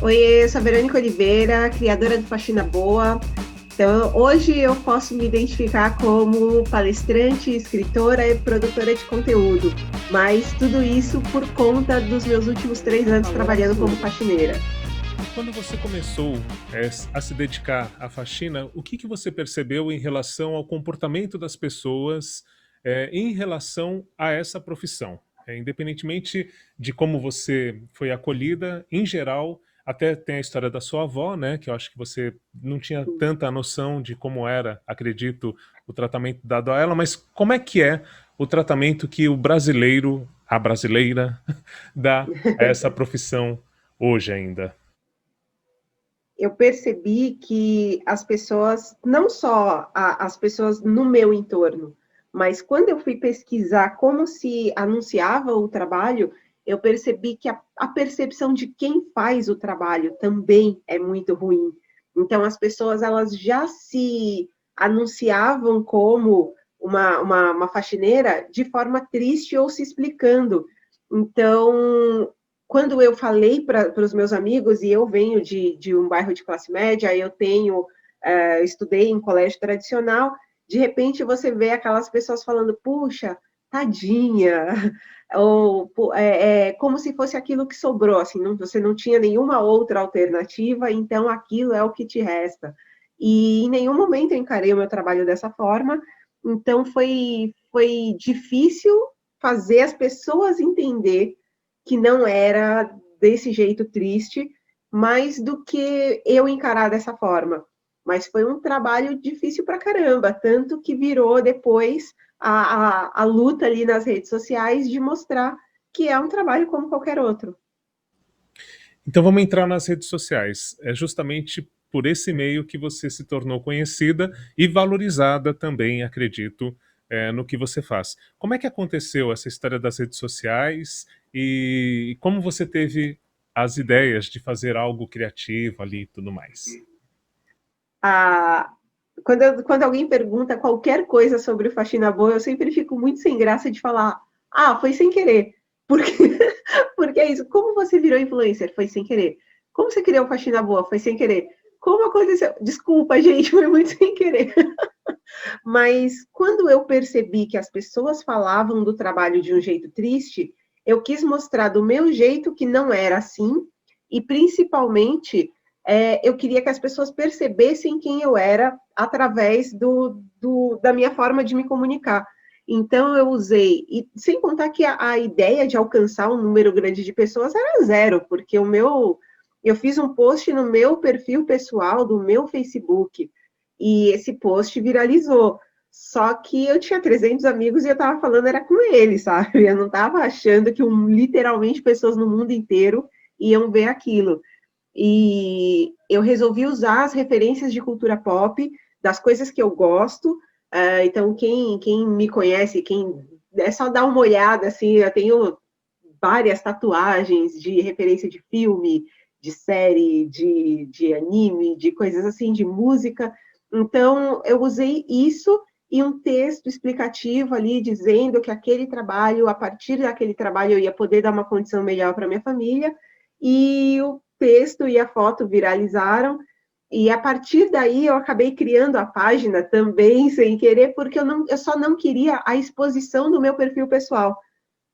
Oiê, eu sou a Verônica Oliveira, criadora do Faxina Boa. Então, hoje eu posso me identificar como palestrante, escritora e produtora de conteúdo, mas tudo isso por conta dos meus últimos 3 anos Agora trabalhando sou como eu. faxineira. Quando você começou a se dedicar à faxina, o que você percebeu em relação ao comportamento das pessoas em relação a essa profissão? Independentemente de como você foi acolhida, em geral, até tem a história da sua avó, né, que eu acho que você não tinha tanta noção de como era, acredito, o tratamento dado a ela, mas como é que é o tratamento que o brasileiro, a brasileira, dá a essa profissão hoje ainda? Eu percebi que as pessoas, não só as pessoas no meu entorno, mas quando eu fui pesquisar como se anunciava o trabalho, eu percebi que a percepção de quem faz o trabalho também é muito ruim. Então, as pessoas elas já se anunciavam como uma faxineira de forma triste ou se explicando. Então, quando eu falei para os meus amigos, e eu venho de um bairro de classe média, eu tenho, estudei em colégio tradicional, de repente você vê aquelas pessoas falando, puxa, tadinha, ou como se fosse aquilo que sobrou, assim, não, você não tinha nenhuma outra alternativa, então aquilo é o que te resta. E em nenhum momento eu encarei o meu trabalho dessa forma, então foi difícil fazer as pessoas entender que não era desse jeito triste, mais do que eu encarar dessa forma. Mas foi um trabalho difícil pra caramba, tanto que virou depois a luta ali nas redes sociais de mostrar que é um trabalho como qualquer outro. Então vamos entrar nas redes sociais. É justamente por esse meio que você se tornou conhecida e valorizada também, acredito, no que você faz. Como é que aconteceu essa história das redes sociais e como você teve as ideias de fazer algo criativo ali e tudo mais? A, quando alguém pergunta qualquer coisa sobre o Faxina Boa, eu sempre fico muito sem graça de falar, ah, foi sem querer. Porque, porque é isso. Como você virou influencer? Foi sem querer. Como você criou Faxina Boa? Foi sem querer. Como aconteceu? Desculpa, gente, foi muito sem querer. Mas quando eu percebi que as pessoas falavam do trabalho de um jeito triste, eu quis mostrar do meu jeito que não era assim, e principalmente eu queria que as pessoas percebessem quem eu era através da minha forma de me comunicar. Então eu usei, e sem contar que a ideia de alcançar um número grande de pessoas era zero, porque eu fiz um post no meu perfil pessoal do meu Facebook, e esse post viralizou. Só que eu tinha 300 amigos e eu tava falando era com eles, sabe? Eu não tava achando que literalmente pessoas no mundo inteiro iam ver aquilo. E eu resolvi usar as referências de cultura pop, das coisas que eu gosto. Então, quem me conhece, quem é só dar uma olhada, assim, eu tenho várias tatuagens de referência de filme, de série, de anime, de coisas assim, de música. Então, eu usei isso e um texto explicativo ali dizendo que aquele trabalho, a partir daquele trabalho, eu ia poder dar uma condição melhor para minha família. E o texto e a foto viralizaram. E a partir daí eu acabei criando a página também sem querer, porque eu só não queria a exposição do meu perfil pessoal.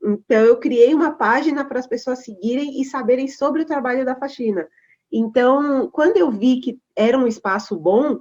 Então, eu criei uma página para as pessoas seguirem e saberem sobre o trabalho da faxina. Então, quando eu vi que era um espaço bom,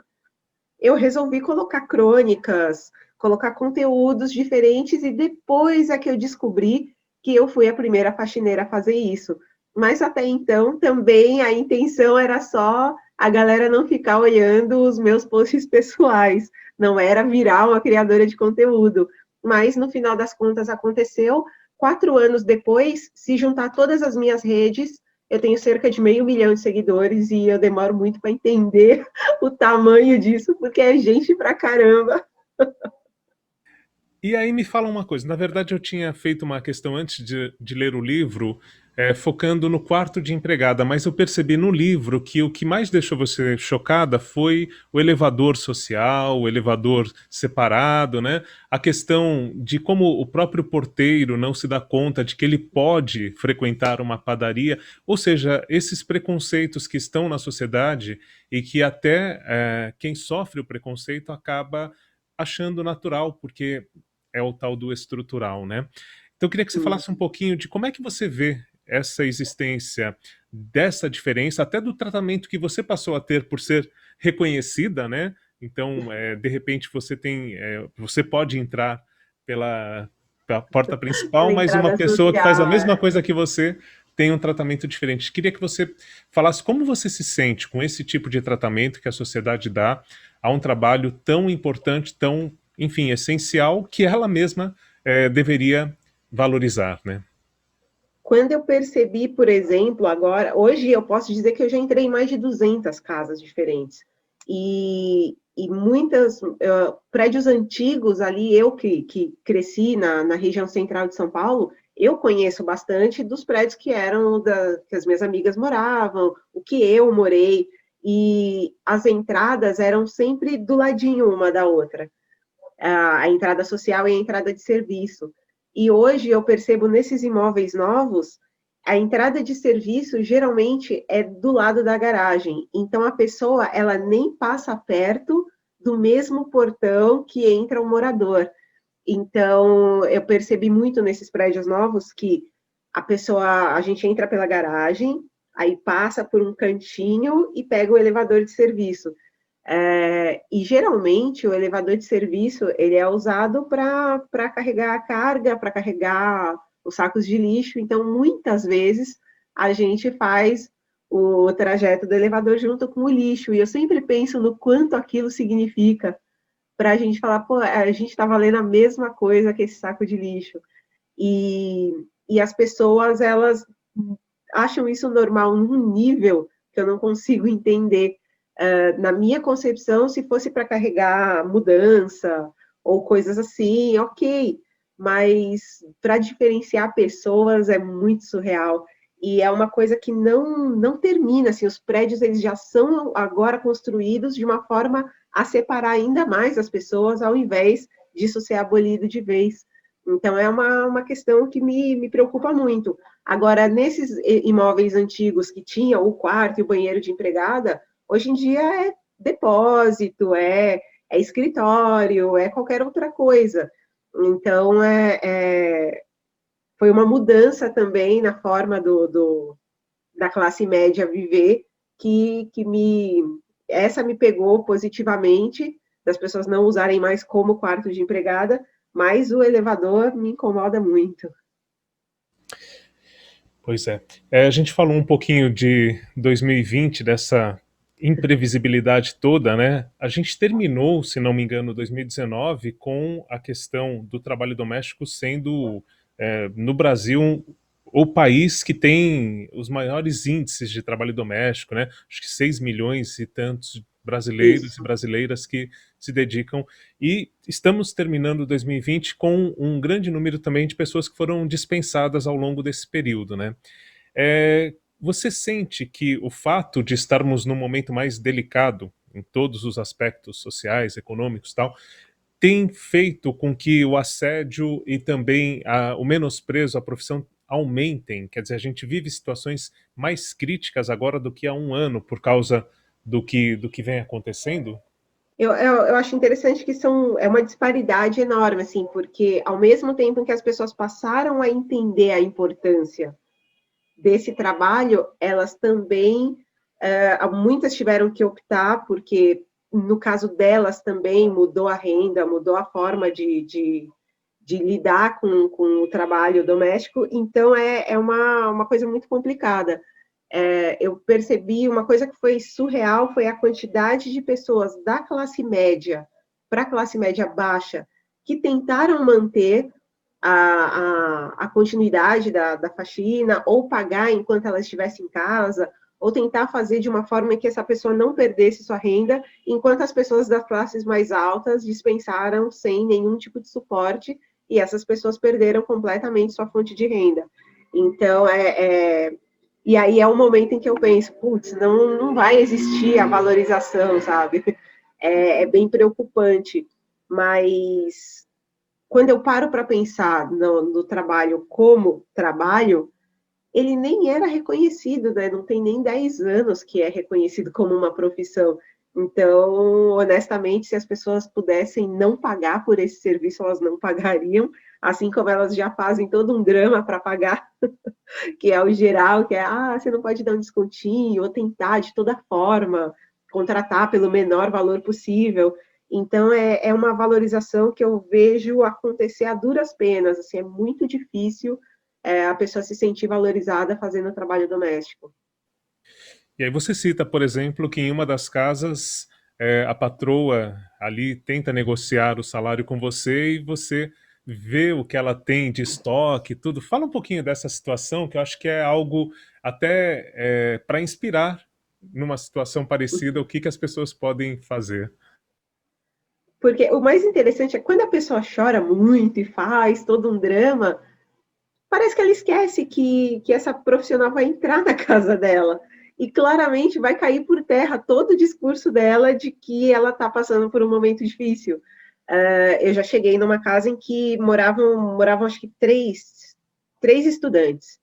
eu resolvi colocar crônicas, colocar conteúdos diferentes, e depois é que eu descobri que eu fui a primeira faxineira a fazer isso. Mas até então, também a intenção era só a galera não ficar olhando os meus posts pessoais, não era virar uma criadora de conteúdo. Mas no final das contas aconteceu. 4 anos depois, se juntar todas as minhas redes, eu tenho cerca de 500 mil de seguidores e eu demoro muito para entender o tamanho disso, porque é gente pra caramba. E aí me fala uma coisa, na verdade eu tinha feito uma questão antes de ler o livro, focando no quarto de empregada, mas eu percebi no livro que o que mais deixou você chocada foi o elevador social, o elevador separado, né? A questão de como o próprio porteiro não se dá conta de que ele pode frequentar uma padaria, ou seja, esses preconceitos que estão na sociedade e que até quem sofre o preconceito acaba achando natural, porque é o tal do estrutural, né? Então, eu queria que você Sim. falasse um pouquinho de como é que você vê essa existência dessa diferença, até do tratamento que você passou a ter por ser reconhecida, né? Então, de repente, você pode entrar pela porta Pela principal, mas uma entrada pessoa que faz a social. mesma coisa que você tem um tratamento diferente. Queria que você falasse como você se sente com esse tipo de tratamento que a sociedade dá a um trabalho tão importante, tão, enfim, essencial, que ela mesma deveria valorizar, né? Quando eu percebi, por exemplo, agora, hoje eu posso dizer que eu já entrei em mais de 200 casas diferentes. E muitas prédios antigos ali, eu que cresci na região central de São Paulo, eu conheço bastante dos prédios que eram que as minhas amigas moravam, o que eu morei, e as entradas eram sempre do ladinho uma da outra, a entrada social e a entrada de serviço. E hoje eu percebo nesses imóveis novos, a entrada de serviço geralmente é do lado da garagem. Então a pessoa ela nem passa perto do mesmo portão que entra o morador. Então eu percebi muito nesses prédios novos que a gente entra pela garagem, aí passa por um cantinho e pega o elevador de serviço. E geralmente o elevador de serviço ele é usado para carregar a carga, para carregar os sacos de lixo. Então, muitas vezes a gente faz o trajeto do elevador junto com o lixo. E eu sempre penso no quanto aquilo significa para a gente falar, pô, a gente está valendo a mesma coisa que esse saco de lixo. E, e as pessoas elas acham isso normal num nível que eu não consigo entender. Na minha concepção, se fosse para carregar mudança ou coisas assim, ok, mas para diferenciar pessoas é muito surreal. E é uma coisa que não termina, assim, os prédios eles já são agora construídos de uma forma a separar ainda mais as pessoas, ao invés disso ser abolido de vez. Então, é uma questão que me preocupa muito. Agora, nesses imóveis antigos que tinha o quarto e o banheiro de empregada, hoje em dia é depósito, é escritório, é qualquer outra coisa. Então, foi uma mudança também na forma da classe média viver essa me pegou positivamente, das pessoas não usarem mais como quarto de empregada, mas o elevador me incomoda muito. Pois é. A gente falou um pouquinho de 2020, dessa imprevisibilidade toda, né? A gente terminou, se não me engano, 2019 com a questão do trabalho doméstico sendo, no Brasil, o país que tem os maiores índices de trabalho doméstico, né? Acho que 6 milhões e tantos brasileiros e Isso. brasileiras que se dedicam. E estamos terminando 2020 com um grande número também de pessoas que foram dispensadas ao longo desse período, né? Você sente que o fato de estarmos num momento mais delicado em todos os aspectos sociais, econômicos e tal, tem feito com que o assédio e também o menosprezo à profissão aumentem? Quer dizer, a gente vive situações mais críticas agora do que há um ano por causa do que vem acontecendo? Eu acho interessante que é uma disparidade enorme, assim, porque ao mesmo tempo em que as pessoas passaram a entender a importância desse trabalho, elas também, muitas tiveram que optar, porque no caso delas também mudou a renda, mudou a forma de lidar com o trabalho doméstico, então é uma coisa muito complicada. Eu percebi uma coisa que foi surreal, foi a quantidade de pessoas da classe média para a classe média baixa que tentaram manter a continuidade da faxina, ou pagar enquanto ela estivesse em casa, ou tentar fazer de uma forma que essa pessoa não perdesse sua renda, enquanto as pessoas das classes mais altas dispensaram sem nenhum tipo de suporte, e essas pessoas perderam completamente sua fonte de renda. Então, e aí é o momento em que eu penso, putz, não vai existir a valorização, sabe? É bem preocupante. Mas quando eu paro para pensar no trabalho como trabalho, ele nem era reconhecido, né? Não tem nem 10 anos que é reconhecido como uma profissão. Então, honestamente, se as pessoas pudessem não pagar por esse serviço, elas não pagariam, assim como elas já fazem todo um drama para pagar, que é o geral, que é, você não pode dar um descontinho, ou tentar de toda forma, contratar pelo menor valor possível. Então, é uma valorização que eu vejo acontecer a duras penas, assim, é muito difícil a pessoa se sentir valorizada fazendo o trabalho doméstico. E aí você cita, por exemplo, que em uma das casas a patroa ali tenta negociar o salário com você e você vê o que ela tem de estoque, tudo. Fala um pouquinho dessa situação, que eu acho que é algo até para inspirar numa situação parecida o que as pessoas podem fazer. Porque o mais interessante é quando a pessoa chora muito e faz todo um drama, parece que ela esquece que essa profissional vai entrar na casa dela. E claramente vai cair por terra todo o discurso dela de que ela está passando por um momento difícil. Eu já cheguei numa casa em que moravam acho que três estudantes.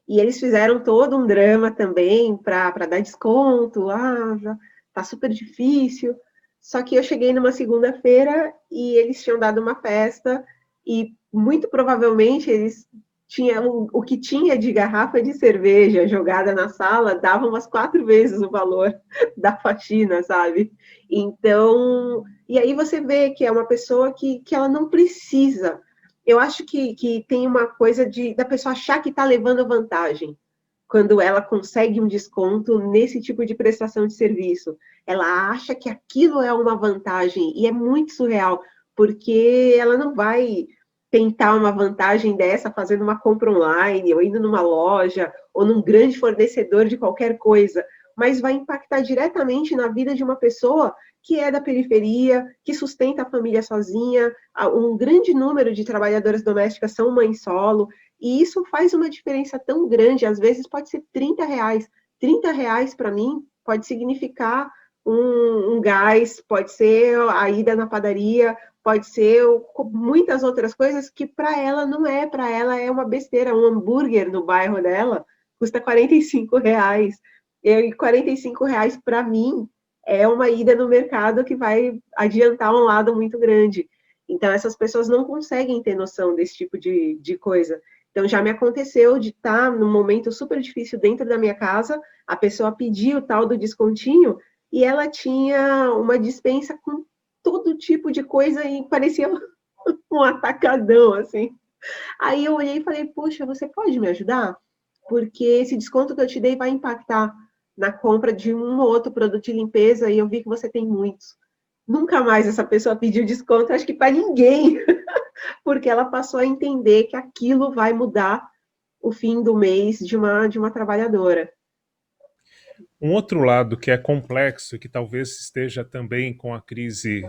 E eles fizeram todo um drama também para dar desconto. Tá super difícil. Só que eu cheguei numa segunda-feira e eles tinham dado uma festa e muito provavelmente eles tinham o que tinha de garrafa de cerveja jogada na sala dava umas 4 vezes o valor da faxina, sabe? Então, e aí você vê que é uma pessoa que ela não precisa. Eu acho que tem uma coisa da pessoa achar que está levando vantagem quando ela consegue um desconto nesse tipo de prestação de serviço. Ela acha que aquilo é uma vantagem e é muito surreal, porque ela não vai tentar uma vantagem dessa fazendo uma compra online, ou indo numa loja, ou num grande fornecedor de qualquer coisa, mas vai impactar diretamente na vida de uma pessoa que é da periferia, que sustenta a família sozinha. Um grande número de trabalhadoras domésticas são mães solo, e isso faz uma diferença tão grande, às vezes pode ser R$ 30. R$ 30 para mim pode significar um gás, pode ser a ida na padaria, pode ser muitas outras coisas que para ela não é, para ela é uma besteira. Um hambúrguer no bairro dela custa R$ 45. E R$ 45 para mim é uma ida no mercado que vai adiantar um lado muito grande. Então, essas pessoas não conseguem ter noção desse tipo de coisa. Então, já me aconteceu de estar num momento super difícil dentro da minha casa, a pessoa pediu o tal do descontinho e ela tinha uma despensa com todo tipo de coisa e parecia um atacadão, assim. Aí eu olhei e falei, puxa, você pode me ajudar? Porque esse desconto que eu te dei vai impactar na compra de um ou outro produto de limpeza e eu vi que você tem muitos. Nunca mais essa pessoa pediu desconto, acho que para ninguém, porque ela passou a entender que aquilo vai mudar o fim do mês de uma trabalhadora. Um outro lado que é complexo e que talvez esteja também com a crise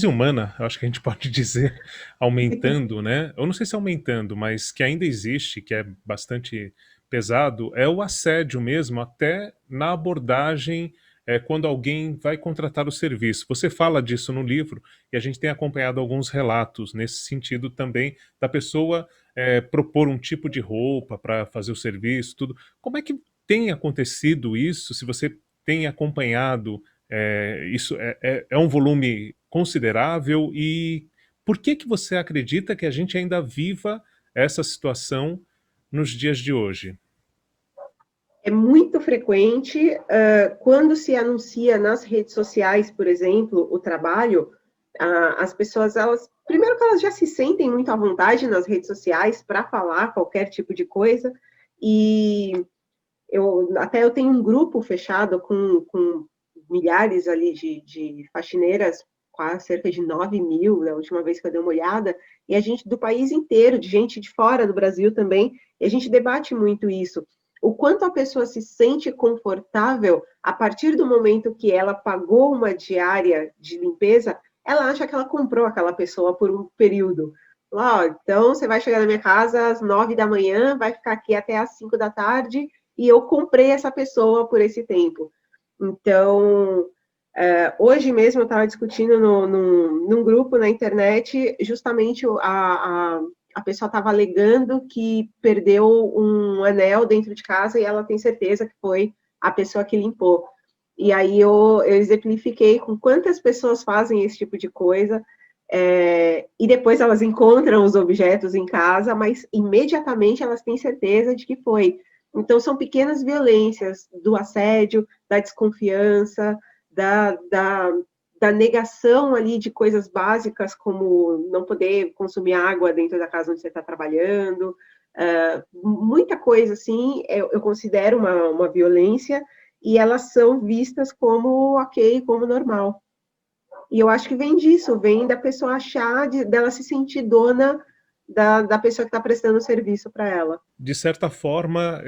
humana, acho que a gente pode dizer, aumentando, né? Eu não sei se aumentando, mas que ainda existe, que é bastante pesado, é o assédio mesmo, até na abordagem quando alguém vai contratar o serviço. Você fala disso no livro e a gente tem acompanhado alguns relatos nesse sentido também da pessoa propor um tipo de roupa para fazer o serviço, tudo. Como é que tem acontecido isso? Se você tem acompanhado isso é um volume considerável e por que você acredita que a gente ainda viva essa situação nos dias de hoje? É muito frequente, quando se anuncia nas redes sociais, por exemplo, o trabalho, as pessoas, primeiro que elas já se sentem muito à vontade nas redes sociais para falar qualquer tipo de coisa, e eu tenho um grupo fechado com milhares ali de faxineiras, quase cerca de 9.000, da última vez que eu dei uma olhada, e a gente do país inteiro, de gente de fora do Brasil também, e a gente debate muito isso. O quanto a pessoa se sente confortável a partir do momento que ela pagou uma diária de limpeza, ela acha que ela comprou aquela pessoa por um período. Falou, ó, então você vai chegar na minha casa às 9 da manhã, vai ficar aqui até às 5 da tarde, e eu comprei essa pessoa por esse tempo. Então, hoje mesmo eu estava discutindo num grupo na internet, justamente a pessoa estava alegando que perdeu um anel dentro de casa e ela tem certeza que foi a pessoa que limpou. E aí eu exemplifiquei com quantas pessoas fazem esse tipo de coisa, e depois elas encontram os objetos em casa, mas imediatamente elas têm certeza de que foi. Então, são pequenas violências do assédio, da desconfiança, da, da, da negação ali de coisas básicas, como não poder consumir água dentro da casa onde você está trabalhando. Muita coisa, assim, eu considero uma violência, e elas são vistas como ok, como normal. E eu acho que vem disso, vem da pessoa achar, dela se sentir dona da pessoa que está prestando o serviço para ela. De certa forma,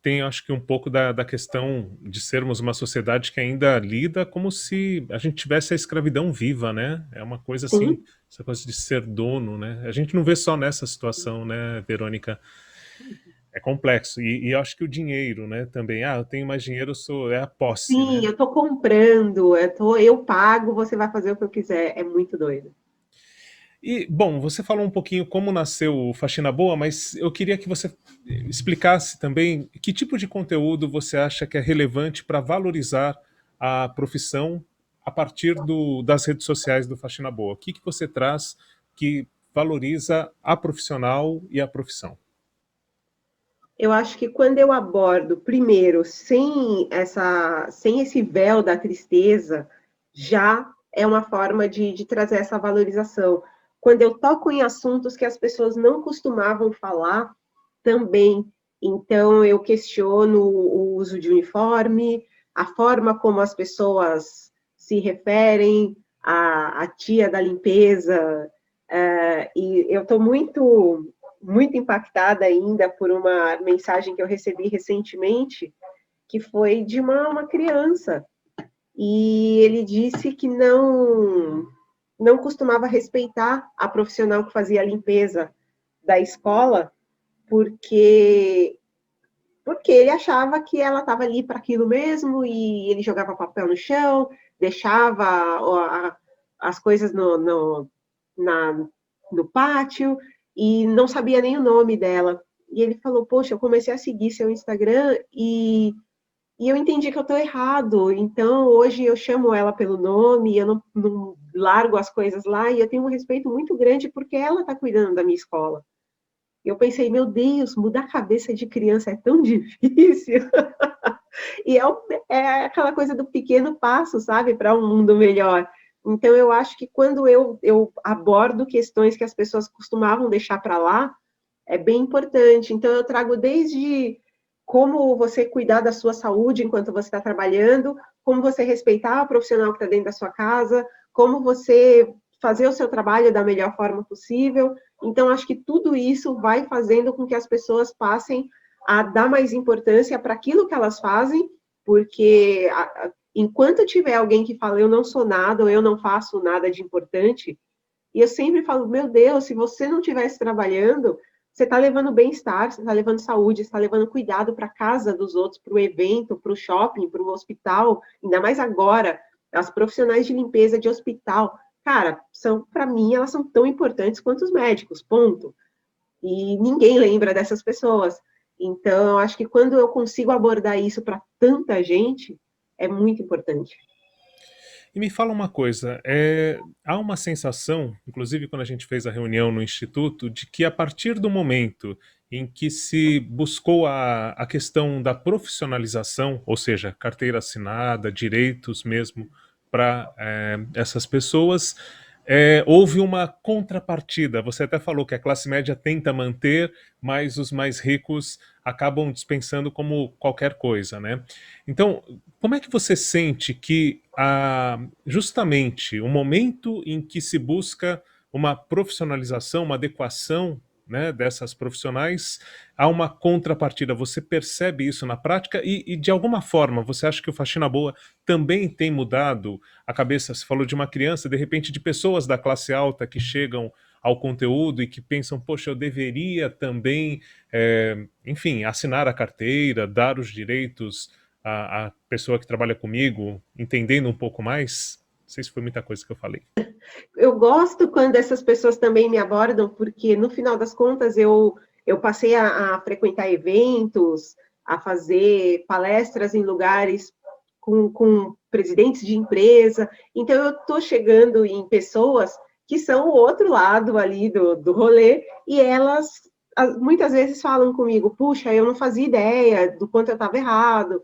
tem acho que um pouco da questão de sermos uma sociedade que ainda lida como se a gente tivesse a escravidão viva, né? É uma coisa assim, Sim, essa coisa de ser dono, né? A gente não vê só nessa situação, né, Verônica? É complexo. E eu acho que o dinheiro, né, também. Ah, eu tenho mais dinheiro, é a posse, sim, né? eu estou comprando, eu pago, você vai fazer o que eu quiser. É muito doido. E, bom, você falou um pouquinho como nasceu o Faxina Boa, mas eu queria que você explicasse também que tipo de conteúdo você acha que é relevante para valorizar a profissão a partir das redes sociais do Faxina Boa. O que você traz que valoriza a profissional e a profissão? Eu acho que quando eu abordo, primeiro, sem esse véu da tristeza, já é uma forma de trazer essa valorização. Quando eu toco em assuntos que as pessoas não costumavam falar, também. Então, eu questiono o uso de uniforme, a forma como as pessoas se referem à tia da limpeza, e eu estou muito impactada ainda por uma mensagem que eu recebi recentemente, que foi de uma criança. E ele disse que não costumava respeitar a profissional que fazia a limpeza da escola, porque ele achava que ela estava ali para aquilo mesmo, e ele jogava papel no chão, deixava as coisas na, no pátio, e não sabia nem o nome dela. E ele falou, poxa, eu comecei a seguir seu Instagram e eu entendi que eu estou errado, então hoje eu chamo ela pelo nome, eu não largo as coisas lá, e eu tenho um respeito muito grande porque ela está cuidando da minha escola. Eu pensei, meu Deus, mudar a cabeça de criança é tão difícil. E é aquela coisa do pequeno passo, sabe, para um mundo melhor. Então, eu acho que quando eu abordo questões que as pessoas costumavam deixar para lá, é bem importante. Então, eu trago desde como você cuidar da sua saúde enquanto você está trabalhando, como você respeitar o profissional que está dentro da sua casa, como você fazer o seu trabalho da melhor forma possível. Então, acho que tudo isso vai fazendo com que as pessoas passem a dar mais importância para aquilo que elas fazem, porque enquanto tiver alguém que fala eu não sou nada, ou eu não faço nada de importante, e eu sempre falo, meu Deus, se você não estivesse trabalhando, você está levando bem-estar, você está levando saúde, você está levando cuidado para a casa dos outros, para o evento, para o shopping, para o hospital, ainda mais agora, as profissionais de limpeza de hospital, cara, para mim, elas são tão importantes quanto os médicos, ponto. E ninguém lembra dessas pessoas. Então, eu acho que quando eu consigo abordar isso para tanta gente, é muito importante. E me fala uma coisa, há uma sensação, inclusive quando a gente fez a reunião no Instituto, de que a partir do momento em que se buscou a questão da profissionalização, ou seja, carteira assinada, direitos mesmo para essas pessoas, houve uma contrapartida. Você até falou que a classe média tenta manter, mas os mais ricos acabam dispensando como qualquer coisa, né? Então, como é que você sente que justamente o momento em que se busca uma profissionalização, uma adequação, né, dessas profissionais, há uma contrapartida? Você percebe isso na prática e, de alguma forma, você acha que o Faxina Boa também tem mudado a cabeça? Você falou de uma criança, de repente, de pessoas da classe alta que chegam ao conteúdo e que pensam, poxa, eu deveria também, enfim, assinar a carteira, dar os direitos à pessoa que trabalha comigo, entendendo um pouco mais? Não sei se foi muita coisa que eu falei. Eu gosto quando essas pessoas também me abordam, porque no final das contas eu passei a frequentar eventos, a fazer palestras em lugares com presidentes de empresa, então eu estou chegando em pessoas que são o outro lado ali do rolê, e elas muitas vezes falam comigo, puxa, eu não fazia ideia do quanto eu estava errado.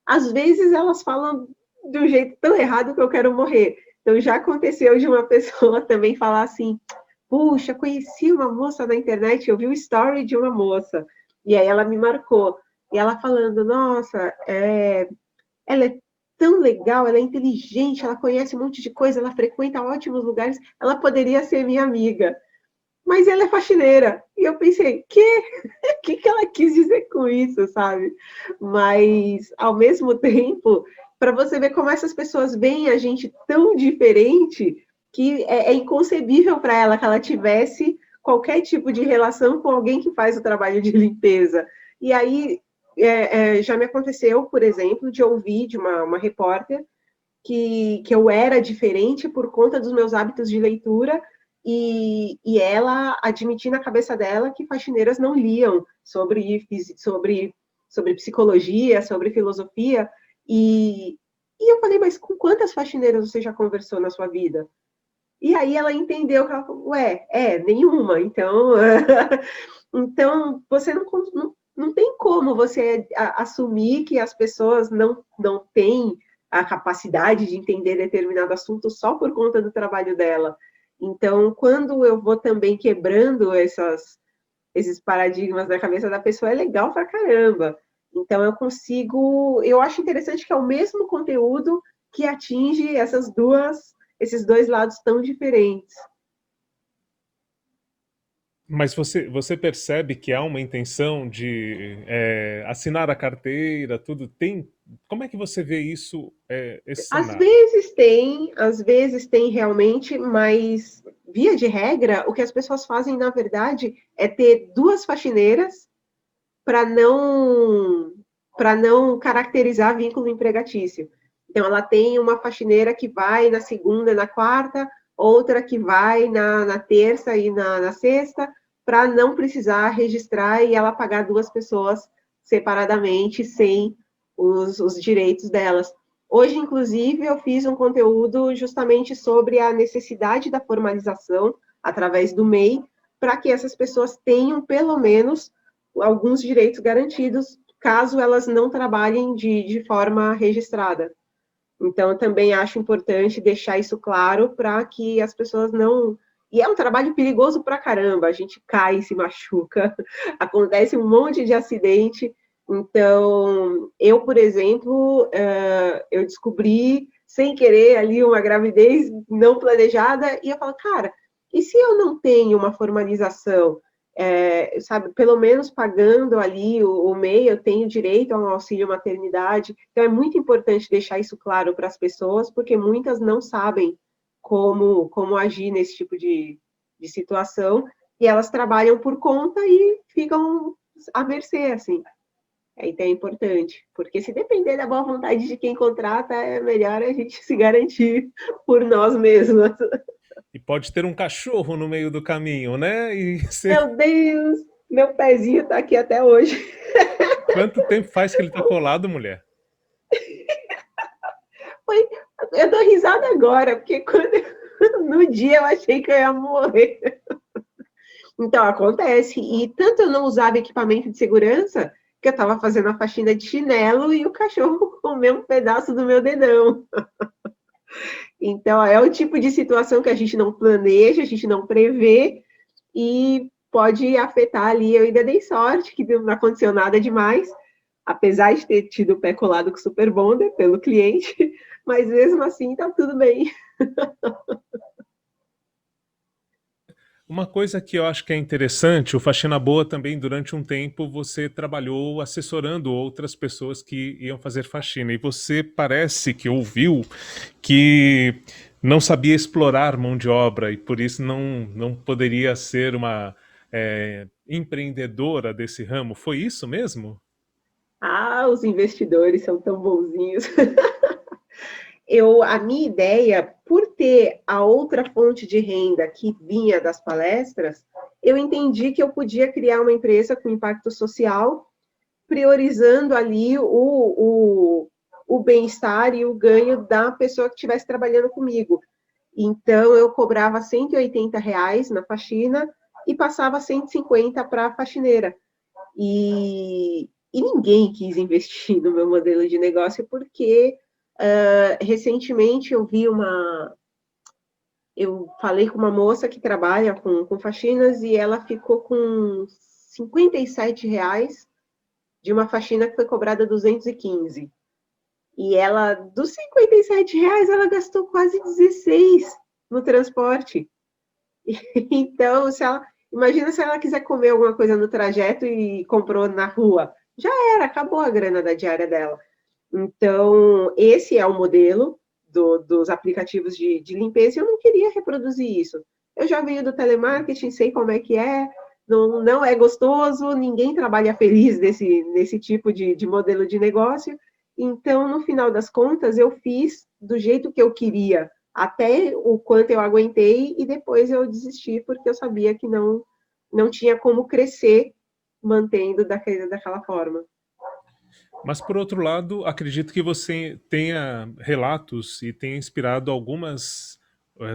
Às vezes elas falam de um jeito tão errado que eu quero morrer. Então, já aconteceu de uma pessoa também falar assim, puxa, conheci uma moça na internet, eu vi o story de uma moça, e aí ela me marcou, e ela falando, nossa, ela é tão legal, ela é inteligente, ela conhece um monte de coisa, ela frequenta ótimos lugares, ela poderia ser minha amiga, mas ela é faxineira. E eu pensei, que ela quis dizer com isso, sabe? Mas, ao mesmo tempo, para você ver como essas pessoas veem a gente tão diferente, que é inconcebível para ela que ela tivesse qualquer tipo de relação com alguém que faz o trabalho de limpeza. E aí, já me aconteceu, por exemplo, de ouvir de uma repórter que eu era diferente por conta dos meus hábitos de leitura, e ela admitir na cabeça dela que faxineiras não liam sobre psicologia, sobre filosofia, e eu falei, mas com quantas faxineiras você já conversou na sua vida? E aí ela entendeu que ela falou, nenhuma, então, então você não tem como você assumir que as pessoas não têm a capacidade de entender determinado assunto só por conta do trabalho dela. Então, quando eu vou também quebrando esses paradigmas na cabeça da pessoa, é legal pra caramba. Então, eu acho interessante que é o mesmo conteúdo que atinge esses dois lados tão diferentes. Mas você percebe que há uma intenção de assinar a carteira, tudo tem. Como é que você vê isso, esse cenário? Às vezes tem realmente, mas via de regra, o que as pessoas fazem, na verdade, é ter duas faxineiras para não caracterizar vínculo empregatício. Então, ela tem uma faxineira que vai na segunda e na quarta, outra que vai na terça e na sexta, para não precisar registrar e ela pagar duas pessoas separadamente, sem os direitos delas. Hoje, inclusive, eu fiz um conteúdo justamente sobre a necessidade da formalização através do MEI, para que essas pessoas tenham, pelo menos, alguns direitos garantidos, caso elas não trabalhem de forma registrada. Então, eu também acho importante deixar isso claro para que as pessoas não. E é um trabalho perigoso para caramba, a gente cai, se machuca, acontece um monte de acidente. Então, eu, por exemplo, eu descobri sem querer ali uma gravidez não planejada, e eu falo, cara, e se eu não tenho uma formalização? Sabe, pelo menos pagando ali o MEI, eu tenho direito a um auxílio maternidade. Então, é muito importante deixar isso claro para as pessoas, porque muitas não sabem como agir nesse tipo de situação, e elas trabalham por conta e ficam à mercê, assim. Então, é importante, porque se depender da boa vontade de quem contrata, é melhor a gente se garantir por nós mesmas. E pode ter um cachorro no meio do caminho, né? E Meu Deus, meu pezinho está aqui até hoje. Quanto tempo faz que ele está colado, mulher? Eu dou risada agora, porque no dia eu achei que eu ia morrer. Então, acontece. E tanto eu não usava equipamento de segurança, que eu estava fazendo a faxina de chinelo e o cachorro comeu um pedaço do meu dedão. Então, é o tipo de situação que a gente não planeja, a gente não prevê, e pode afetar ali. Eu ainda dei sorte, que não aconteceu nada demais, apesar de ter tido o pé colado com o Super Bonder pelo cliente, mas mesmo assim tá tudo bem. Uma coisa que eu acho que é interessante, o Faxina Boa também, durante um tempo, você trabalhou assessorando outras pessoas que iam fazer faxina. E você parece que ouviu que não sabia explorar mão de obra e por isso não poderia ser uma empreendedora desse ramo. Foi isso mesmo? Ah, os investidores são tão bonzinhos. A minha ideia, por ter a outra fonte de renda que vinha das palestras, eu entendi que eu podia criar uma empresa com impacto social, priorizando ali o bem-estar e o ganho da pessoa que estivesse trabalhando comigo. Então, eu cobrava R$ 180 na faxina e passava 150 para a faxineira. E ninguém quis investir no meu modelo de negócio porque recentemente eu falei com uma moça que trabalha com faxinas e ela ficou com R$ 57 de uma faxina que foi cobrada 215. E ela, dos R$ 57, ela gastou quase 16 no transporte. Então, imagina se ela quiser comer alguma coisa no trajeto e comprou na rua. Já era, acabou a grana da diária dela. Então, esse é o modelo dos aplicativos de limpeza e eu não queria reproduzir isso. Eu já venho do telemarketing, sei como é que é, não é gostoso, ninguém trabalha feliz nesse tipo de modelo de negócio. Então, no final das contas, eu fiz do jeito que eu queria, até o quanto eu aguentei, e depois eu desisti, porque eu sabia que não tinha como crescer mantendo daquela forma. Mas, por outro lado, acredito que você tenha relatos e tenha inspirado algumas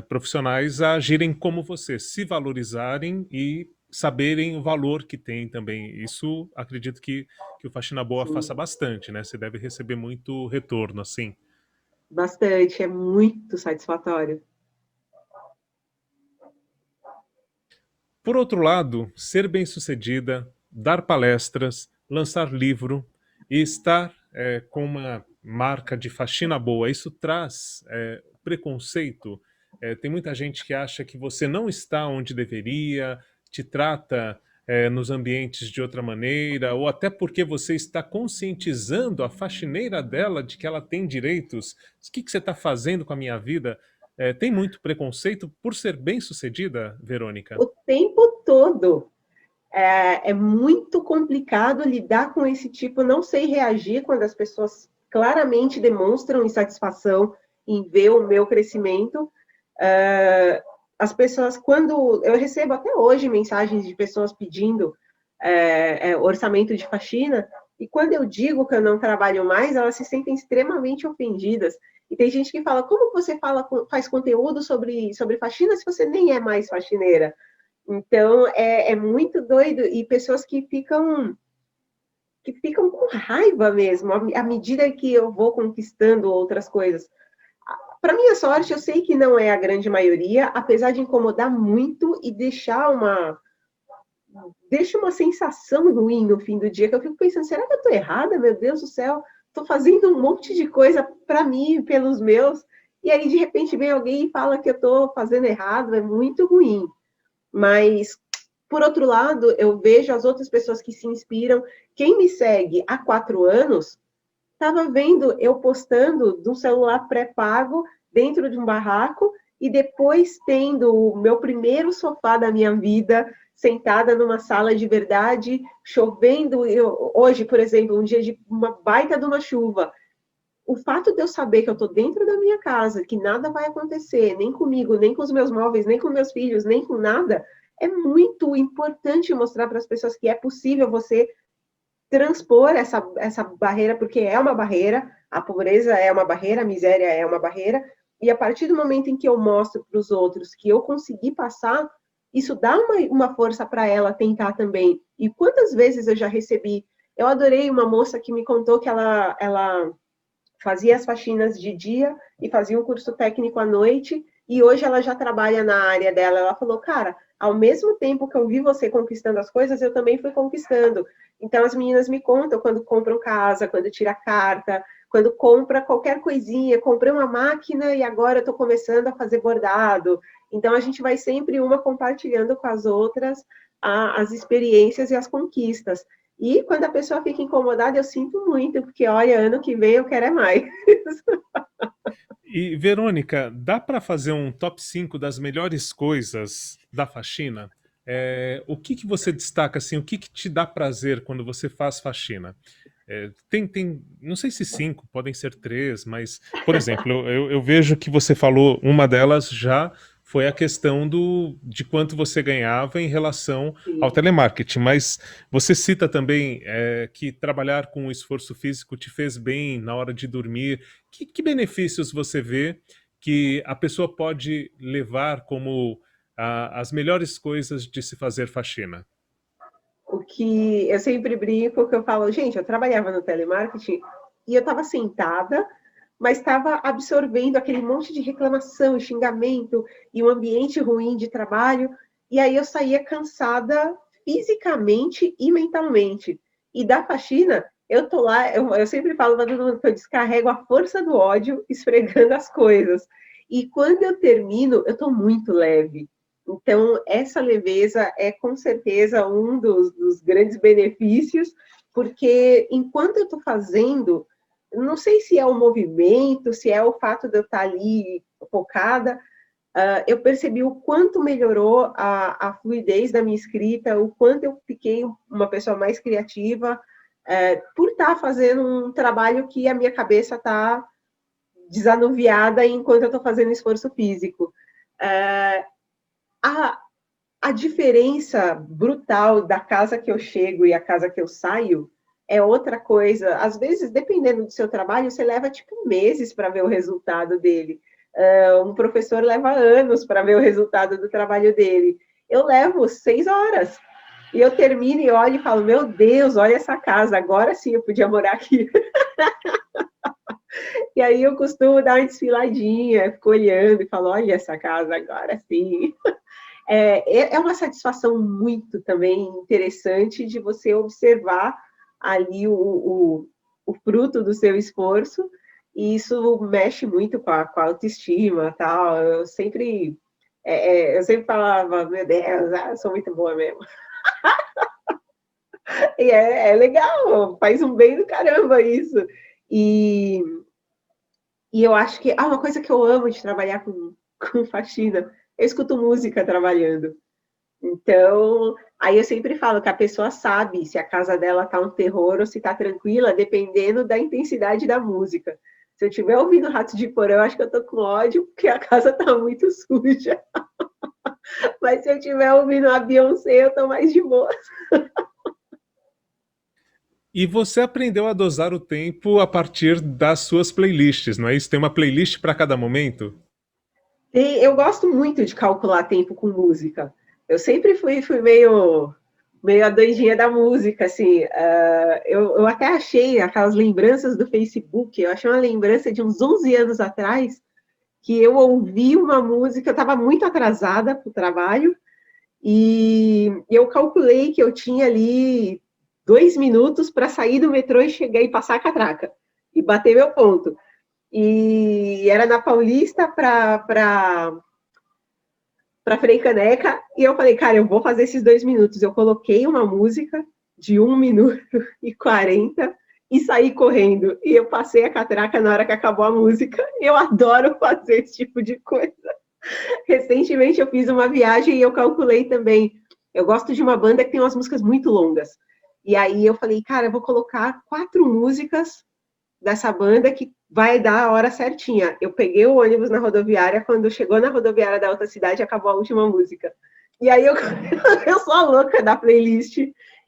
profissionais a agirem como você, se valorizarem e saberem o valor que tem também. Isso acredito que o Faxina Boa faça Sim. bastante, né? Você deve receber muito retorno, assim. Bastante, é muito satisfatório. Por outro lado, ser bem-sucedida, dar palestras, lançar livro e estar com uma marca de faxina boa, isso traz preconceito. Tem muita gente que acha que você não está onde deveria, te trata nos ambientes de outra maneira, ou até porque você está conscientizando a faxineira dela de que ela tem direitos. O que você está fazendo com a minha vida? Tem muito preconceito por ser bem-sucedida, Verônica? O tempo todo. É muito complicado lidar com esse tipo, não sei reagir quando as pessoas claramente demonstram insatisfação em ver o meu crescimento. As pessoas, quando eu recebo até hoje mensagens de pessoas pedindo orçamento de faxina, e quando eu digo que eu não trabalho mais, elas se sentem extremamente ofendidas. E tem gente que fala, como você faz conteúdo sobre faxina se você nem é mais faxineira? Então, é muito doido. E pessoas que ficam com raiva mesmo, à medida que eu vou conquistando outras coisas. Para minha sorte, eu sei que não é a grande maioria, apesar de incomodar muito e deixa uma sensação ruim no fim do dia, que eu fico pensando, será que eu estou errada? Meu Deus do céu, estou fazendo um monte de coisa para mim, pelos meus, e aí de repente vem alguém e fala que eu estou fazendo errado, é muito ruim. Mas, por outro lado, eu vejo as outras pessoas que se inspiram. Quem me segue há 4 anos estava vendo eu postando de um celular pré-pago dentro de um barraco e depois tendo o meu primeiro sofá da minha vida sentada numa sala de verdade, chovendo. Hoje, por exemplo, um dia de uma baita de uma chuva. O fato de eu saber que eu estou dentro da minha casa, que nada vai acontecer, nem comigo, nem com os meus móveis, nem com meus filhos, nem com nada, é muito importante mostrar para as pessoas que é possível você transpor essa barreira, porque é uma barreira, a pobreza é uma barreira, a miséria é uma barreira, e a partir do momento em que eu mostro para os outros que eu consegui passar, isso dá uma força para ela tentar também. E quantas vezes eu já recebi? Eu adorei uma moça que me contou que ela fazia as faxinas de dia e fazia um curso técnico à noite, e hoje ela já trabalha na área dela. Ela falou, cara, ao mesmo tempo que eu vi você conquistando as coisas, eu também fui conquistando. Então as meninas me contam quando compram casa, quando tira carta, quando compra qualquer coisinha, comprei uma máquina e agora eu estou começando a fazer bordado. Então a gente vai sempre uma compartilhando com as outras as experiências e as conquistas. E quando a pessoa fica incomodada, eu sinto muito, porque olha, ano que vem eu quero é mais. E, Verônica, dá para fazer um top 5 das melhores coisas da faxina? O que que você destaca assim? O que que te dá prazer quando você faz faxina? Não sei se 5, podem ser 3, mas, por exemplo, eu vejo que você falou, uma delas já foi a questão de quanto você ganhava em relação ao Sim. telemarketing, mas você cita também que trabalhar com o esforço físico te fez bem na hora de dormir. Que benefícios você vê que a pessoa pode levar como as melhores coisas de se fazer faxina? O que eu sempre brinco, que eu falo, gente, eu trabalhava no telemarketing e eu estava sentada, mas estava absorvendo aquele monte de reclamação, xingamento e um ambiente ruim de trabalho, e aí eu saía cansada fisicamente e mentalmente. E da faxina, eu tô lá, eu sempre falo para todo mundo que eu descarrego a força do ódio esfregando as coisas. E quando eu termino, eu tô muito leve. Então, essa leveza é com certeza um dos grandes benefícios, porque enquanto eu estou fazendo, não sei se é o movimento, se é o fato de eu estar ali focada, eu percebi o quanto melhorou a fluidez da minha escrita, o quanto eu fiquei uma pessoa mais criativa, por estar fazendo um trabalho que a minha cabeça está desanuviada enquanto eu estou fazendo esforço físico. A, a diferença brutal da casa que eu chego e a casa que eu saio é outra coisa. Às vezes, dependendo do seu trabalho, você leva tipo meses para ver o resultado dele. Um professor leva anos para ver o resultado do trabalho dele. Eu levo 6 horas. E eu termino e olho e falo, meu Deus, olha essa casa, agora sim eu podia morar aqui. E aí eu costumo dar uma desfiladinha, fico olhando e falo, olha essa casa, agora sim. É uma satisfação muito também interessante de você observar ali o fruto do seu esforço, e isso mexe muito com a autoestima, tal. Eu sempre falava, meu Deus, eu sou muito boa mesmo. E é legal, faz um bem do caramba isso. E, e eu acho que uma coisa que eu amo de trabalhar com faxina, eu escuto música trabalhando. Então, aí eu sempre falo que a pessoa sabe se a casa dela tá um terror ou se tá tranquila, dependendo da intensidade da música. Se eu estiver ouvindo Rato de Porão, eu acho que eu tô com ódio porque a casa tá muito suja. Mas se eu estiver ouvindo a Beyoncé, eu tô mais de boa. E você aprendeu a dosar o tempo a partir das suas playlists, não é isso? Tem uma playlist para cada momento? Eu gosto muito de calcular tempo com música. Eu sempre fui meio a doidinha da música, assim. Eu até achei aquelas lembranças do Facebook, eu achei uma lembrança de uns 11 anos atrás, que eu ouvi uma música, eu estava muito atrasada para o trabalho, e eu calculei que eu tinha ali 2 minutos para sair do metrô e chegar e passar a catraca, e bater meu ponto. E era na Paulista para Frei Caneca, e eu falei, cara, eu vou fazer esses 2 minutos. Eu coloquei uma música de 1 minuto e 40 e saí correndo. E eu passei a catraca na hora que acabou a música. Eu adoro fazer esse tipo de coisa. Recentemente eu fiz uma viagem e eu calculei também. Eu gosto de uma banda que tem umas músicas muito longas. E aí eu falei, cara, eu vou colocar 4 músicas dessa banda que vai dar a hora certinha. Eu peguei o ônibus na rodoviária, quando chegou na rodoviária da outra cidade, acabou a última música. E aí eu sou a louca da playlist.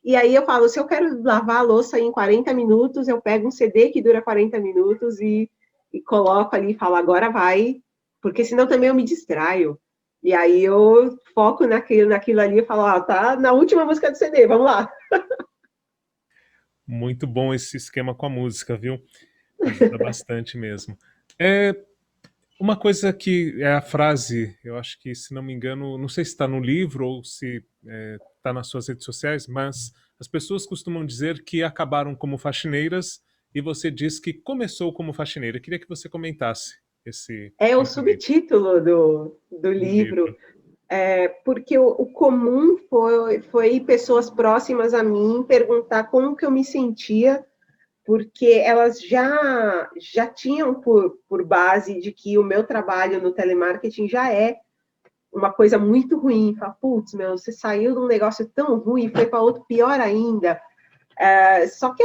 E aí eu falo, se eu quero lavar a louça em 40 minutos, eu pego um CD que dura 40 minutos e coloco ali e falo, agora vai, porque senão também eu me distraio. E aí eu foco naquilo ali e falo, tá na última música do CD, vamos lá. Muito bom esse esquema com a música, viu? Ajuda bastante mesmo. É uma coisa que é a frase, eu acho que, se não me engano, não sei se está no livro ou se está nas suas redes sociais, mas as pessoas costumam dizer que acabaram como faxineiras e você diz que começou como faxineira. Eu queria que você comentasse esse É o pensamento subtítulo do do livro. livro. Porque o comum foi pessoas próximas a mim perguntar como que eu me sentia porque elas já tinham por base de que o meu trabalho no telemarketing já é uma coisa muito ruim. Fala, putz, meu, você saiu de um negócio tão ruim, foi para outro pior ainda. Só que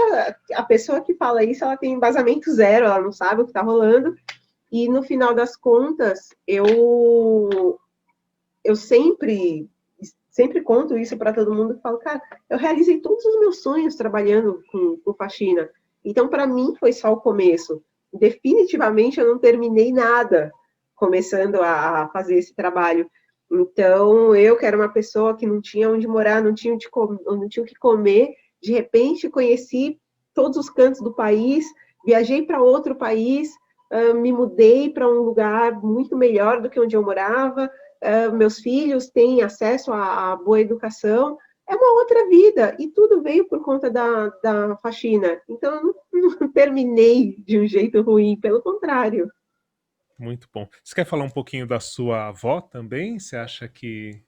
a pessoa que fala isso, ela tem embasamento zero, ela não sabe o que está rolando, e no final das contas, eu sempre conto isso para todo mundo, que falo, cara, eu realizei todos os meus sonhos trabalhando com faxina, então para mim foi só o começo, definitivamente eu não terminei nada começando a fazer esse trabalho. Então eu, que era uma pessoa que não tinha onde morar, não tinha o que comer, de repente conheci todos os cantos do país, viajei para outro país, me mudei para um lugar muito melhor do que onde eu morava, meus filhos têm acesso a boa educação, é uma outra vida, e tudo veio por conta da faxina. Então, eu não terminei de um jeito ruim, pelo contrário. Muito bom. Você quer falar um pouquinho da sua avó também? Você acha que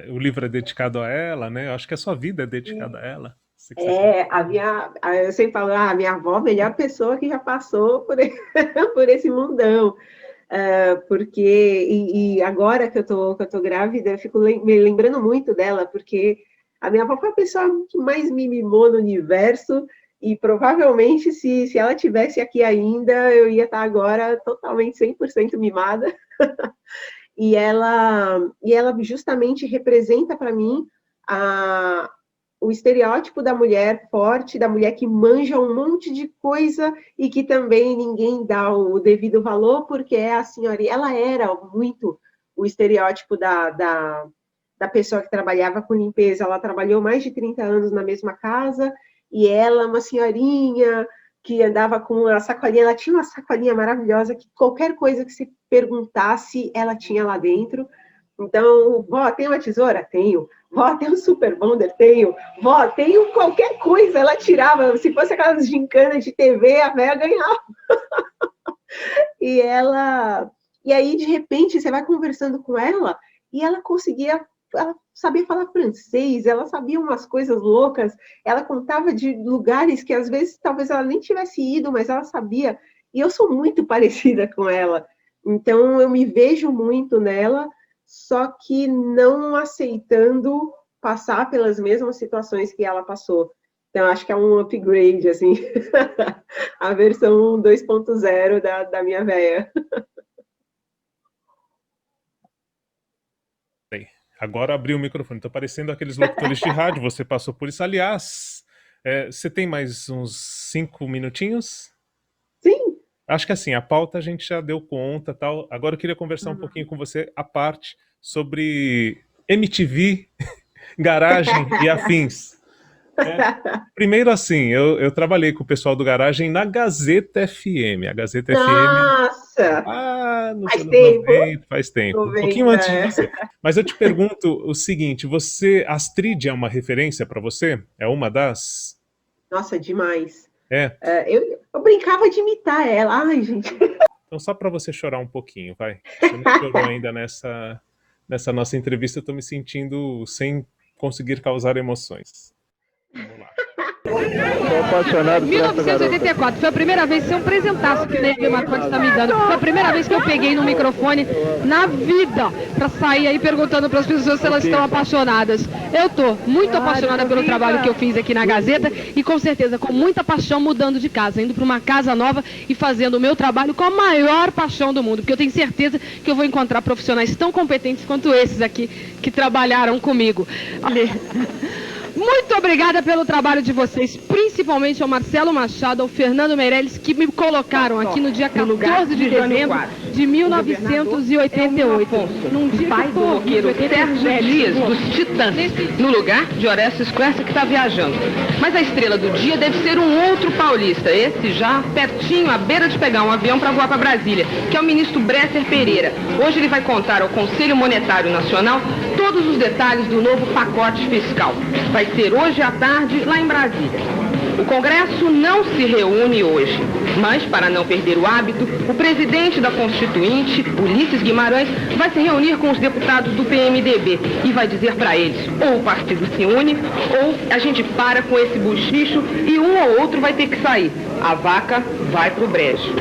o livro é dedicado a ela, né? Eu acho que a sua vida é dedicada a ela. Eu sempre falo, a minha avó é a melhor pessoa que já passou por esse mundão. Porque e agora que eu tô grávida, eu fico me lembrando muito dela, porque a minha avó foi a pessoa que mais me mimou no universo, e provavelmente se ela tivesse aqui ainda, eu ia estar agora totalmente 100% mimada. E ela justamente representa para mim o estereótipo da mulher forte, da mulher que manja um monte de coisa e que também ninguém dá o devido valor, porque é a senhorinha. Ela era muito o estereótipo da pessoa que trabalhava com limpeza. Ela trabalhou mais de 30 anos na mesma casa, e ela, uma senhorinha que andava com uma sacolinha, ela tinha uma sacolinha maravilhosa, que qualquer coisa que se perguntasse, ela tinha lá dentro. Então, vó, tem uma tesoura? Tenho. Vó, tem um super bonder? Tenho. Vó, tenho qualquer coisa. Ela tirava. Se fosse aquelas gincanas de TV, a velha ganhava. E aí, de repente, você vai conversando com ela, e ela sabia falar francês, ela sabia umas coisas loucas, ela contava de lugares que, às vezes, talvez ela nem tivesse ido, mas ela sabia. E eu sou muito parecida com ela. Então, eu me vejo muito nela, só que não aceitando passar pelas mesmas situações que ela passou. Então, acho que é um upgrade, assim, a versão 2.0 da minha véia. Agora abriu o microfone. Estou parecendo aqueles locutores de rádio, você passou por isso. Aliás, você tem mais uns 5 minutinhos? Sim. Acho que assim, a pauta a gente já deu conta, tal. Agora eu queria conversar um pouquinho com você à parte sobre MTV, garagem e afins. Primeiro assim, eu trabalhei com o pessoal do Garagem na Gazeta FM. A Gazeta Nossa! FM... nos faz anos tempo. 90, faz tempo. 90, um pouquinho antes de você. Mas eu te pergunto o seguinte, Astrid é uma referência para você? É uma das? Nossa, demais. É. Eu brincava de imitar ela. Ai, gente. Então, só para você chorar um pouquinho, vai. Você não chorou ainda nessa nossa entrevista, eu tô me sentindo sem conseguir causar emoções. Vamos lá. Estou apaixonado por essa garota. 1984, foi a primeira vez que um presentaço que o Marcondes está me dando. Foi a primeira vez que eu peguei no microfone na vida para sair aí perguntando para as pessoas se elas estão apaixonadas. Eu tô muito apaixonada pelo trabalho que eu fiz aqui na Gazeta e com certeza com muita paixão mudando de casa, indo para uma casa nova e fazendo o meu trabalho com a maior paixão do mundo, porque eu tenho certeza que eu vou encontrar profissionais tão competentes quanto esses aqui que trabalharam comigo. Muito obrigada pelo trabalho de vocês, principalmente ao Marcelo Machado, ao Fernando Meirelles, que me colocaram aqui no dia 14 de dezembro de 1988. Num dia pai do roqueiro Sérgio Dias, dos Titãs, no lugar de Orestes Quercia, que está viajando. Mas a estrela do dia deve ser um outro paulista, esse já pertinho, à beira de pegar um avião para voar para Brasília, que é o ministro Bresser Pereira. Hoje ele vai contar ao Conselho Monetário Nacional todos os detalhes do novo pacote fiscal. Vai ser hoje à tarde, lá em Brasília. O Congresso não se reúne hoje, mas, para não perder o hábito, o presidente da Constituinte, Ulisses Guimarães, vai se reunir com os deputados do PMDB e vai dizer para eles, ou o partido se une, ou a gente para com esse buchicho e um ou outro vai ter que sair. A vaca vai pro brejo.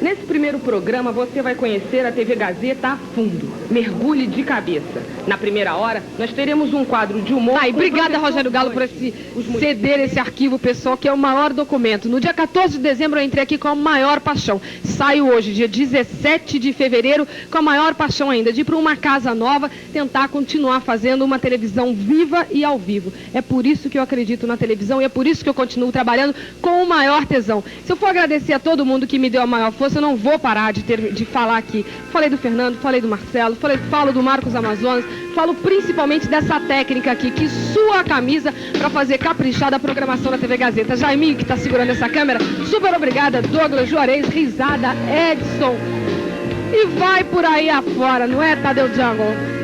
Nesse primeiro programa, você vai conhecer a TV Gazeta a fundo. Mergulhe de cabeça. Na primeira hora, nós teremos um quadro de humor... Obrigada, Rogério Galo, por ceder esse arquivo pessoal, que é o maior documento. No dia 14 de dezembro, eu entrei aqui com a maior paixão. Saio hoje, dia 17 de fevereiro, com a maior paixão ainda, de ir para uma casa nova, tentar continuar fazendo uma televisão viva e ao vivo. É por isso que eu acredito na televisão e é por isso que eu continuo trabalhando com o maior tesão. Se eu for agradecer a todo mundo que me deu a maior força, eu não vou parar de falar aqui. Falei do Fernando, falei do Marcelo, falo do Marcos Amazonas, falo principalmente dessa técnica aqui, que sua a camisa para fazer caprichar da programação da TV Gazeta. Jaiminho, que está segurando essa câmera, super obrigada. Douglas, Juarez, risada, Edson. E vai por aí afora, não é, Tadeu Jungle?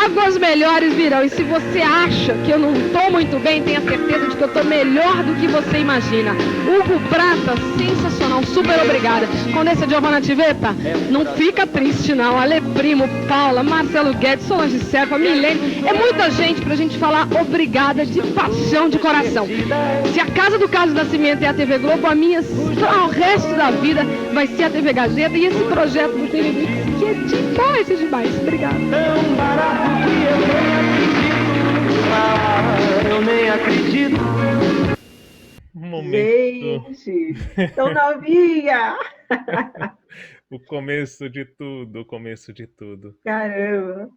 Águas melhores virão. E se você acha que eu não estou muito bem, tenha certeza de que eu estou melhor do que você imagina. Hugo Prata, sensacional, super obrigada. Condessa Giovanna Tiveta, não fica triste não. Ale Primo, Paula, Marcelo Guedes, Solange Serpa, Milene. É muita gente pra gente falar obrigada de paixão, de coração. Se a Casa do Carlos Nascimento é a TV Globo, a minha, o resto da vida vai ser a TV Gazeta e esse projeto do TV Mix, que é demais, é demais. Obrigada. Tão barato que eu nem acredito. Momento. Gente, tão novinha! O começo de tudo, o começo de tudo. Caramba!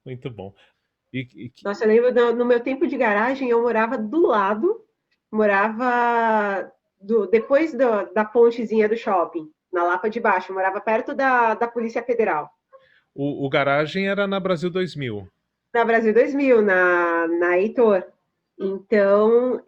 Muito bom. Nossa, eu lembro, no meu tempo de garagem, eu morava do lado, depois da pontezinha do shopping, na Lapa de Baixo, eu morava perto da Polícia Federal. O garagem era na Brasil 2000. Na Brasil 2000, na Heitor. Então,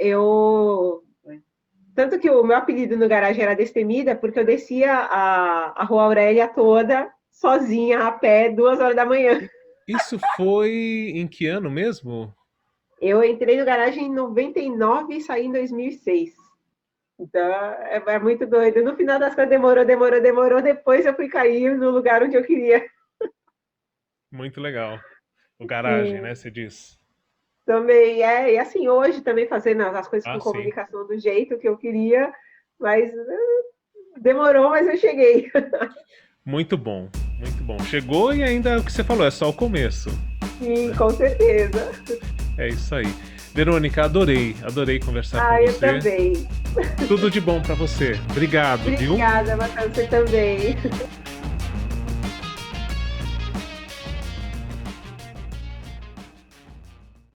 tanto que o meu apelido no garagem era Destemida, porque eu descia a Rua Aurélia toda, sozinha, a pé, 2 horas da manhã. Isso foi em que ano mesmo? Eu entrei no garagem em 99 e saí em 2006. Então, é muito doido. No final das contas, demorou. Depois eu fui cair no lugar onde eu queria. Muito legal. O garagem, Sim. né, você diz. Também, e assim, hoje também fazendo as coisas com sim. comunicação do jeito que eu queria, mas demorou, mas eu cheguei. Muito bom, muito bom. Chegou e ainda o que você falou, é só o começo. Sim, com certeza. É isso aí. Verônica, adorei conversar com eu você. também. Tudo de bom pra você. Obrigado, viu? Obrigada, Matheus, você também.